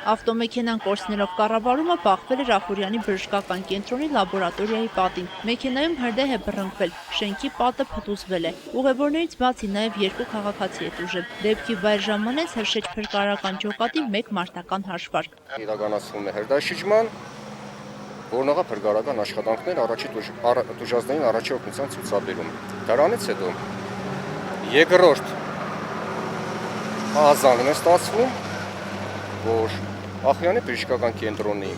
Ավտոմեքենան կորցնելով կառավարումը բախվել էր Ախուրյանի բժշկական կենտրոնի լաբորատորիայի պատին։ Մեքենայում հրդեհ է բռնկվել, շենքի պատը փտուզվել է։ Ուղևորներից բացի նաև 2 քաղաքացի է տուժել։ Դեպքի վայր ժամանեց Հրշեջ փրկարարական ջոկատի 1 մարտական հաշվարկ։ Իրականացվում է հրդեհշիժման, որոնով փրկարարական աշխատանքներ առաջի տուժածներին առաջի օգնության ցուցաբերում։ Դրանից հետո երկրորդ ազանն է ստացվում, որ Ախուրյանի բժշկական կենտրոնի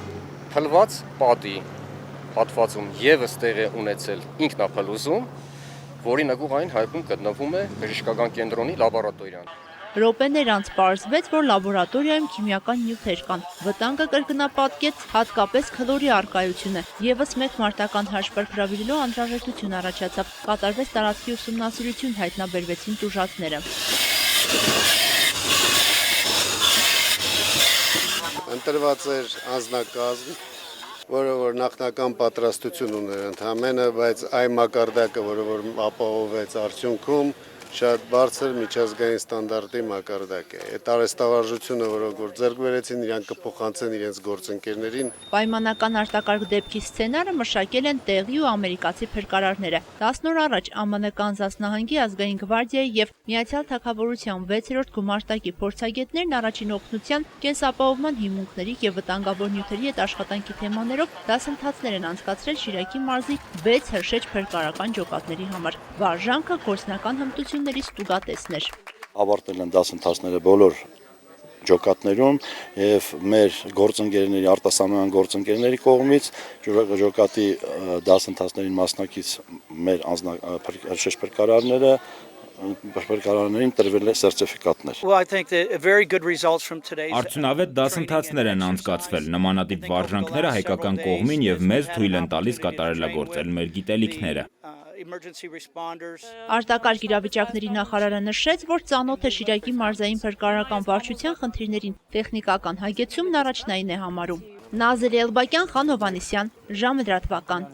փլված պատի հատվածում եւս տեղի ունեցել ինքնափլուզում, որի նկուղային հայքում գտնվում է բժշկական կենտրոնի լաբորատորիան։ Րոպեներ անց պարզվեց, որ լաբորատորիայում քիմիական նյութեր կան։ Վտանգը կրկնապատկեց հատկապես քլորի առկայությունը։ Եվս 1 մարտական հաշվարկ հրավիրելու անհրաժեշտություն առաջացավ։ Կատարվեց տարածքի ուսումնասիրություն, հայտնաբերվեցին տուժածները։ Ընտրված էր անձնակազմ, որը որ նախնական պատրաստություն ուներ ընդհանրապես, բայց այն մակարդակը, որը որ ապահովեց արդյունքում, շատ բարձր միջազգային ստանդարտի մակարդակ է։ Այդ արհեստավարժությունը, որը ձեռք բերեցին, իրանք կփոխանցեն իրենց գործընկերներին։ Պայմանական արտակարգ դեպքի սցենարը մշակել են տեղի ու ամերիկացի փրկարարները։ 10 օր առաջ ԱՄՆ Կանզաս նահանգի ազգային գվարդիայի եւ Միացյալ Թագավորության 6-րդ գումարտակի փորձագետներն առաջին օգնության, կենսապահովման հիմունքների եւ վտանգավոր նյութերի հետ աշխատանքի թեմաներով դասընթացներ են անցկացրել Շիրակի մարզի 6 Հրշեջ փրկարարական ջոկատների համար։ Վարժանքը գործնական հմտությունների ստուգատեսն էր։ Ավարտել են դասընթացները բոլոր ջոկատներում եւ մեր գործընկերների արտասահմանյան գործընկերների կողմից ջոկատի դասընթացներին մասնակից մեր Հրշեջ փրկարարները փրկարարներին տրվել է սերտիֆիկատներ։ Արդյունավետ դասընթացներ են անցկացվել, նմանատիպ վարժանքները հայկական կողմին եւ մեզ թույլ են տալիս կատարելագործել մեր գիտելիքները։ Արտակարգ իրավիճակների նախարարը նշեց, որ ծանոթ է Շիրակի մարզային փրկարարական վարչության խնդիրներին, տեխնիկական հագեցումն առաջնային է համարում։ Նազելի Էլբակյան, Խան Հովհաննիսյան, ժամը լրատվական։